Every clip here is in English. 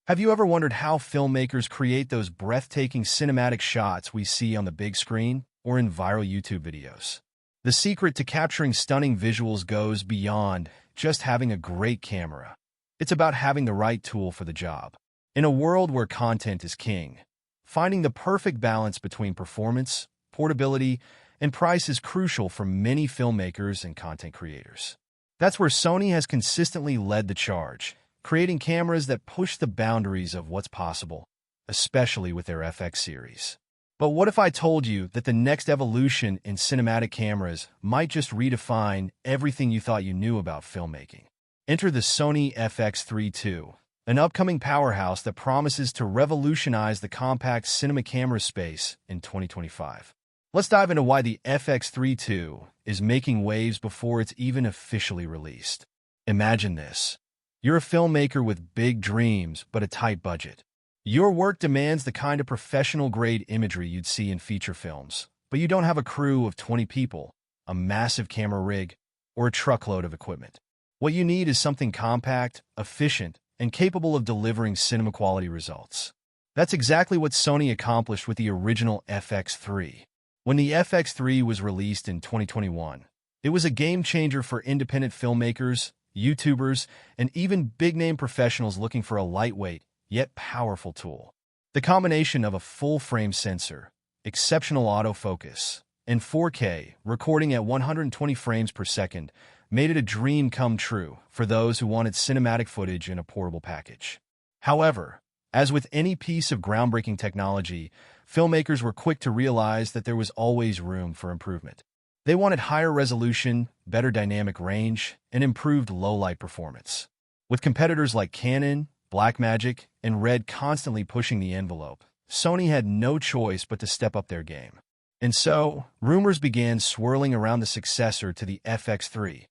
Have you ever wondered how filmmakers create those breathtaking cinematic shots we see on the big screen or in viral YouTube videos? The secret to capturing stunning visuals goes beyond just having a great camera. It's about having the right tool for the job. In a world where content is king, finding the perfect balance between performance, portability, and price is crucial for many filmmakers and content creators. That's where Sony has consistently led the charge, creating cameras that push the boundaries of what's possible, especially with their FX series. But what if I told you that the next evolution in cinematic cameras might just redefine everything you thought you knew about filmmaking? Enter the Sony FX32, an upcoming powerhouse that promises to revolutionize the compact cinema camera space in 2025. Let's dive into why the FX32 is making waves before it's even officially released. Imagine this. You're a filmmaker with big dreams but a tight budget. Your work demands the kind of professional-grade imagery you'd see in feature films, but you don't have a crew of 20 people, a massive camera rig, or a truckload of equipment. What you need is something compact, efficient, and capable of delivering cinema-quality results. That's exactly what Sony accomplished with the original FX3. When the FX3 was released in 2021, it was a game-changer for independent filmmakers, YouTubers, and even big-name professionals looking for a lightweight, yet powerful tool. The combination of a full-frame sensor, exceptional autofocus, and 4K recording at 120 frames per second made it a dream come true for those who wanted cinematic footage in a portable package. However, as with any piece of groundbreaking technology, filmmakers were quick to realize that there was always room for improvement. They wanted higher resolution, better dynamic range, and improved low-light performance. With competitors like Canon, Blackmagic, and Red constantly pushing the envelope, Sony had no choice but to step up their game. And so, rumors began swirling around the successor to the FX3.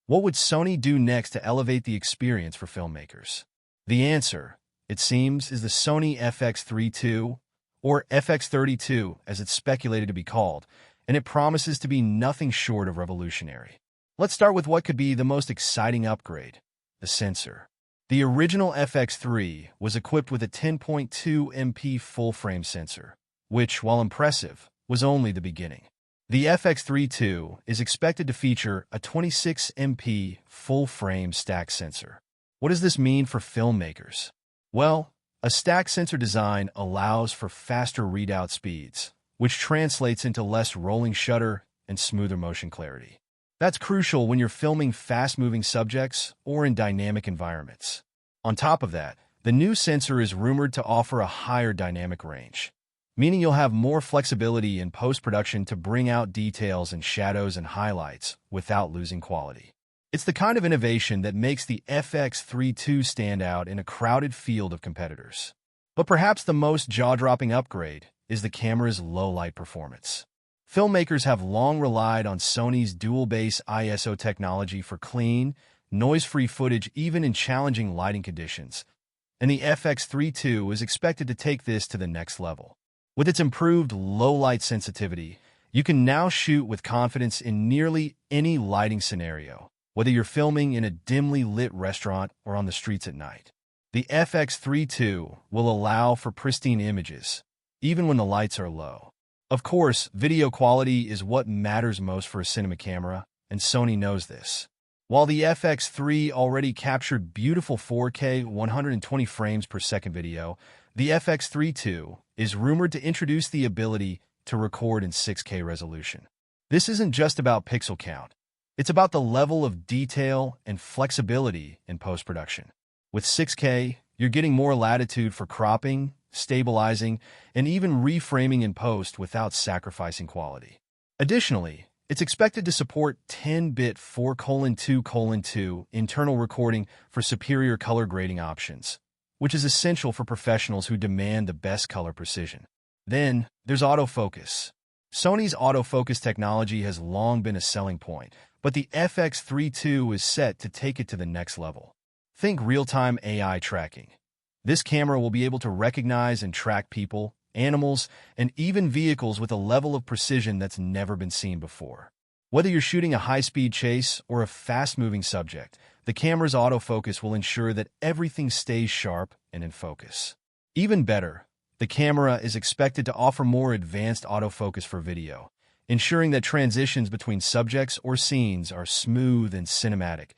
What would Sony do next to elevate the experience for filmmakers? The answer, it seems, is the Sony FX32, or FX32 as it's speculated to be called, and it promises to be nothing short of revolutionary. Let's start with what could be the most exciting upgrade, the sensor. The original FX3 was equipped with a 10.2 MP full-frame sensor, which, while impressive, was only the beginning. The FX32 is expected to feature a 26 MP full-frame stack sensor. What does this mean for filmmakers? Well, a stack sensor design allows for faster readout speeds, which translates into less rolling shutter and smoother motion clarity. That's crucial when you're filming fast-moving subjects or in dynamic environments. On top of that, the new sensor is rumored to offer a higher dynamic range, meaning you'll have more flexibility in post-production to bring out details and shadows and highlights without losing quality. It's the kind of innovation that makes the FX32 stand out in a crowded field of competitors. But perhaps the most jaw-dropping upgrade is the camera's low-light performance. Filmmakers have long relied on Sony's dual-base ISO technology for clean, noise-free footage even in challenging lighting conditions, and the FX32 is expected to take this to the next level. With its improved low-light sensitivity, you can now shoot with confidence in nearly any lighting scenario, whether you're filming in a dimly lit restaurant or on the streets at night. The FX32 will allow for pristine images, even when the lights are low. Of course, video quality is what matters most for a cinema camera, and Sony knows this. While the FX3 already captured beautiful 4K 120 frames per second video, the FX32 is rumored to introduce the ability to record in 6K resolution. This isn't just about pixel count. It's about the level of detail and flexibility in post-production. With 6K, you're getting more latitude for cropping, stabilizing, and even reframing in post without sacrificing quality. Additionally, it's expected to support 10-bit 4:2:2 internal recording for superior color grading options, which is essential for professionals who demand the best color precision. Then, there's autofocus. Sony's autofocus technology has long been a selling point, but the FX32 is set to take it to the next level. Think real-time AI tracking. This camera will be able to recognize and track people, animals, and even vehicles with a level of precision that's never been seen before. Whether you're shooting a high-speed chase or a fast-moving subject, the camera's autofocus will ensure that everything stays sharp and in focus. Even better, the camera is expected to offer more advanced autofocus for video, ensuring that transitions between subjects or scenes are smooth and cinematic,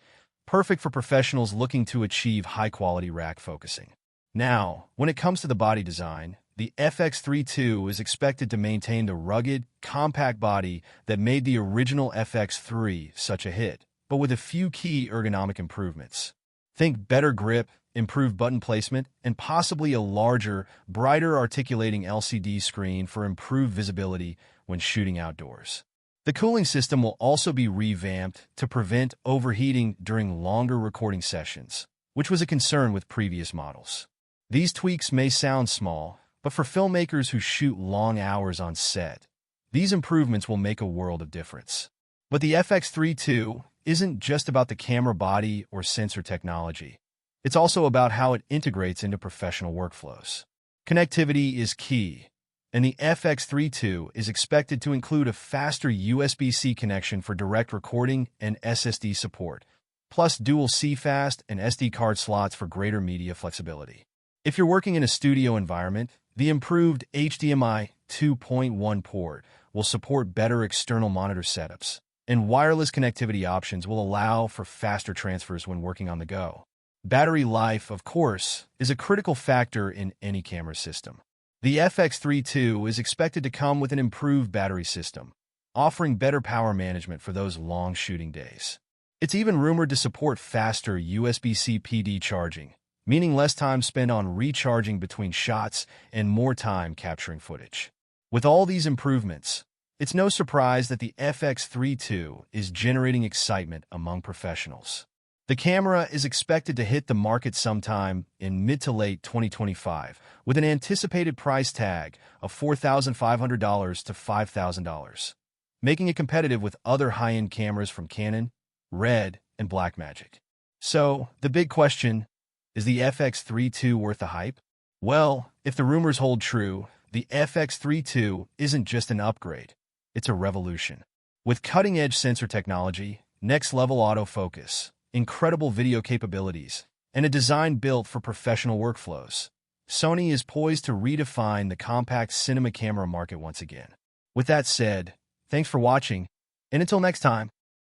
perfect for professionals looking to achieve high-quality rack focusing. Now, when it comes to the body design, the FX32 is expected to maintain the rugged, compact body that made the original FX3 such a hit, but with a few key ergonomic improvements. Think better grip, improved button placement, and possibly a larger, brighter articulating LCD screen for improved visibility when shooting outdoors. The cooling system will also be revamped to prevent overheating during longer recording sessions, which was a concern with previous models. These tweaks may sound small, but for filmmakers who shoot long hours on set, these improvements will make a world of difference. But the FX32 isn't just about the camera body or sensor technology. It's also about how it integrates into professional workflows. Connectivity is key, and the FX32 is expected to include a faster USB-C connection for direct recording and SSD support, plus dual CFast and SD card slots for greater media flexibility. If you're working in a studio environment, the improved HDMI 2.1 port will support better external monitor setups, and wireless connectivity options will allow for faster transfers when working on the go. Battery life, of course, is a critical factor in any camera system. The FX32 is expected to come with an improved battery system, offering better power management for those long shooting days. It's even rumored to support faster USB-C PD charging, meaning less time spent on recharging between shots and more time capturing footage. With all these improvements, it's no surprise that the FX32 is generating excitement among professionals. The camera is expected to hit the market sometime in mid to late 2025, with an anticipated price tag of $4,500 to $5,000, making it competitive with other high-end cameras from Canon, Red, and Blackmagic. So, the big question, is the FX32 worth the hype? Well, if the rumors hold true, the FX32 isn't just an upgrade, it's a revolution. With cutting-edge sensor technology, next-level autofocus, incredible video capabilities, and a design built for professional workflows, Sony is poised to redefine the compact cinema camera market once again. With that said, thanks for watching, and until next time.